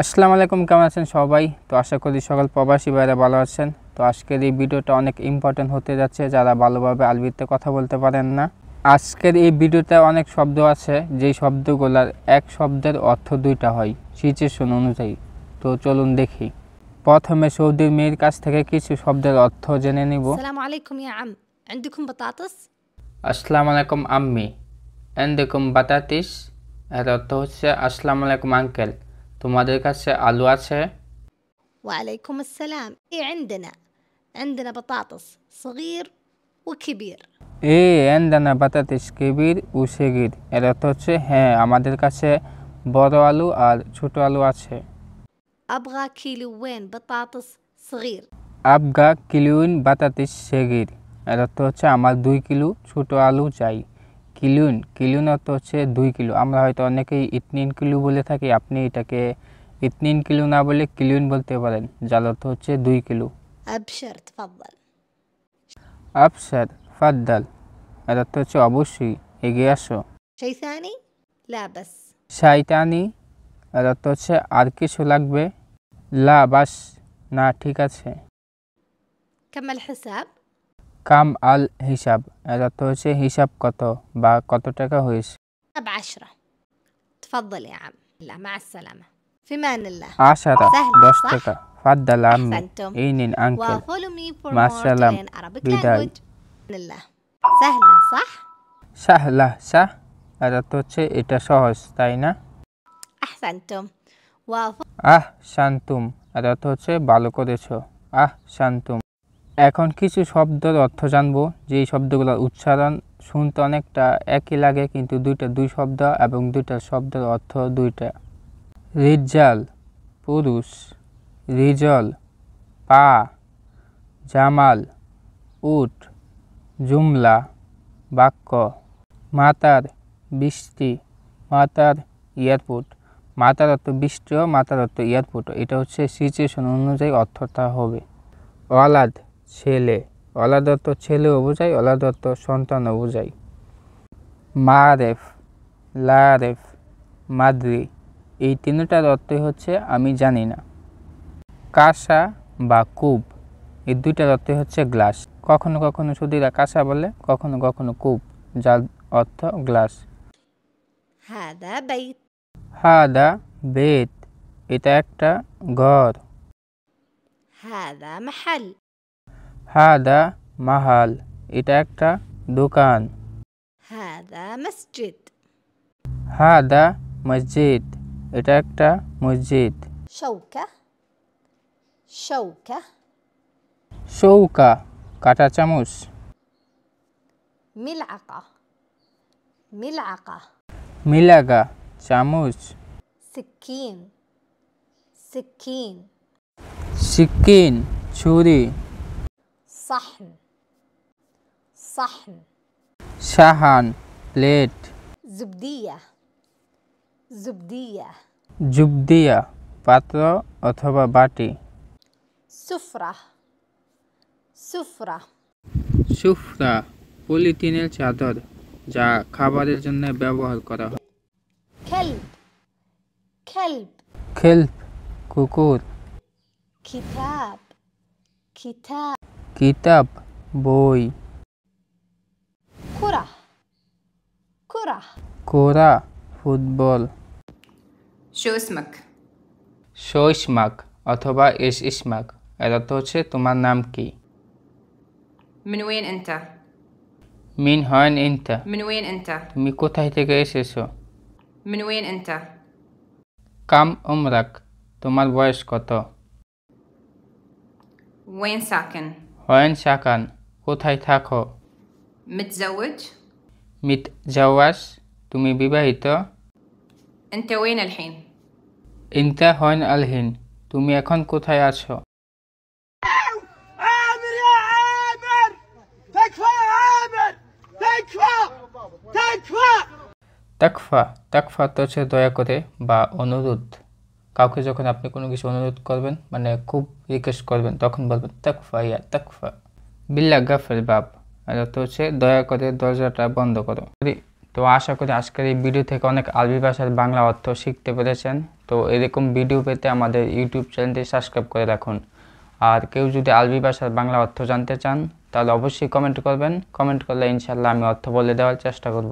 আসসালামু আলাইকুম, কেমন আছেন সবাই? তো আশা করি সকল প্রবাসী ভাইরা ভালো আছেন। তো আজকের এই ভিডিওটা অনেক ইম্পর্টেন্ট হতে যাচ্ছে যারা ভালোভাবে আরবিতে কথা বলতে পারেন না। আজকের এই ভিডিওতে অনেক শব্দ আছে যেই শব্দগুলোর এক শব্দের অর্থ দুইটা হয় সিচুয়েশন অনুযায়ী। তো চলুন দেখি। প্রথমে সৌদির মেয়ের কাছ থেকে কিছু শব্দের অর্থ জেনে নিব। আসসালামু আলাইকুম ইয়া আম, عندكم بطاطس? আসসালামু আলাইকুম আম্মি, عندكم বাতাতিস। এর অর্থ হচ্ছে আসসালামু আলাইকুম আঙ্কেল, তোমাদের কাছে আলু আছে? وعليكم السلام. إيه عندنا بطاطس صغير وكبير. عندنا بطاطس كبير وصغير। এর অর্থ হচ্ছে হ্যাঁ, আমাদের কাছে বড় আলু আর ছোট আলু আছে। أبغى كيلوين بطاطس صغير. আবগা কিলুইন বাতাতিস সেগির। এর অর্থ হচ্ছে আমার 2 কিলো ছোট আলু চাই। কিলুইন অর্থ হচ্ছে 2 কিলো। আমরা হয়তো অনেকেই ইতনিন কিলো বলে থাকি, আপনি এটাকে ইতনিন কিলো না বলে কিলুইন বলতে পারেন, যার অর্থ হচ্ছে 2 কিলো। أبشر تفضل. আবসার ফাদ্দাল। এর অর্থ হচ্ছে অবশ্যই, এগিয়ে আসো। شيء ثاني؟ لا بس. শাইতানি। এর অর্থ হচ্ছে আর কিছু লাগবে? লা বাস, না ঠিক আছে। كم الحساب؟ কাম আল হিসাব। এর অর্থ হচ্ছে হিসাব কত বা কত টাকা হয়েছে। ب10. تفضل يا عم. لا مع السلامة. في مان الله. 10 টাকা। ফাদ্দাল আম্মি, أحسنتم. এই নিন আঙ্কেল। وfollow me for মা more সালাম, to learn Arabic বিদায়। language. بإذن الله. سهلة صح؟ সাহলা শাহ। এর অর্থ হচ্ছে এটা সহজ, তাই না? أحسنتم. আহ শান্তুম। এর অর্থ হচ্ছে ভালো করেছো। আহ শান্তুম। এখন কিছু শব্দের অর্থ জানবো, যেই শব্দগুলোর উচ্চারণ শুনতে অনেকটা একই লাগে কিন্তু দুই শব্দ এবং দুইটা শব্দের অর্থ দুইটা। রিজাল পুরুষ, রিজল পা, জামাল উট, জুমলা বাক্য। মাতার বৃষ্টি, মাতার এয়ারপোর্ট। মাতার অর্থ বৃষ্টিও, মাতার অর্থ এয়ারপোর্টও। এটা হচ্ছে সিচুয়েশন অনুযায়ী অর্থটা হবে। ওয়ালাদ ছেলে, ওয়ালাদ অর্থ ছেলেও বোঝায়, ওয়ালাদ অর্থ সন্তানও বোঝায়। মারেফ, লারেফ, মাদ্রি। এই তিনটার অর্থই হচ্ছে আমি জানি না। কাঁসা বা কূপ, এই দুইটার অর্থই হচ্ছে গ্লাস। কখনো কখনো সুদীরা কাঁসা বলে, কখনো কখনো কূপ, যার অর্থ গ্লাস। هذا بيت. হাদা বেত, এটা একটা ঘর। هذا محل. হাদা মাহাল, এটা একটা দোকান। هذا مسجد. হাদা মসজিদ, এটা একটা মসজিদ। شوكة. شوكة. চৌকা কাঁটা চামচ। ملعقة. ملعقة. মিলাগা চামচ। سكين. سكين. সিকিন ছুরি। صحن. صحن. সাহান প্লেট। زبدية. زبدية. জুবদিয়া পাত্র অথবা বাটি। سفرة. سفرة. সুফরা পলিথিনের চাদর, যা খাবারের জন্য ব্যবহার করা হয়। كلب. كلب. খেলপ কুকুর। كتاب. كتاب. কিতাব বই। كرة. كرة. কোরা ফুটবল। شو اسمك؟ শৈশমাক অথবা ইসমাক। এর অর্থ হচ্ছে তোমার নাম কি। من وين أنت؟ মিন হয়ন ইনতা, من وين أنت؟ তুমি কোথায় থেকে এসেছো। من وين أنت؟ কাম উমরাক, তোমার বয়স কত। وين ساكن؟ হয়ন শাকান, কোথায় থাকো। متزوج؟ মিত জাওয়াস, তুমি বিবাহিত। أنت وين الحين؟ ইনতা হয়ন আলহিন, তুমি এখন কোথায় আছো। عامر يا عامر، تكفى يا عامر، تكفى تكفى. তাকফা, তাকফা তো হচ্ছে দয়া করে বা অনুরোধ। কাউকে যখন আপনি কোনো কিছু অনুরোধ করবেন, মানে খুব রিকোয়েস্ট করবেন, তখন বলবেন তাকফা ইয়া তাকফা। বিল্লা গাফের বাব, আর তো হচ্ছে দয়া করে দরজাটা বন্ধ করো। তো তো আশা করি আজকের এই ভিডিও থেকে অনেক আরবি ভাষার বাংলা অর্থ শিখতে পেরেছেন। তো এরকম ভিডিও পেতে আমাদের ইউটিউব চ্যানেলটি সাবস্ক্রাইব করে রাখুন। আর কেউ যদি আরবি ভাষার বাংলা অর্থ জানতে চান তাহলে অবশ্যই কমেন্ট করবেন। কমেন্ট করলে ইনশাআল্লাহ আমি অর্থ বলে দেওয়ার চেষ্টা করব।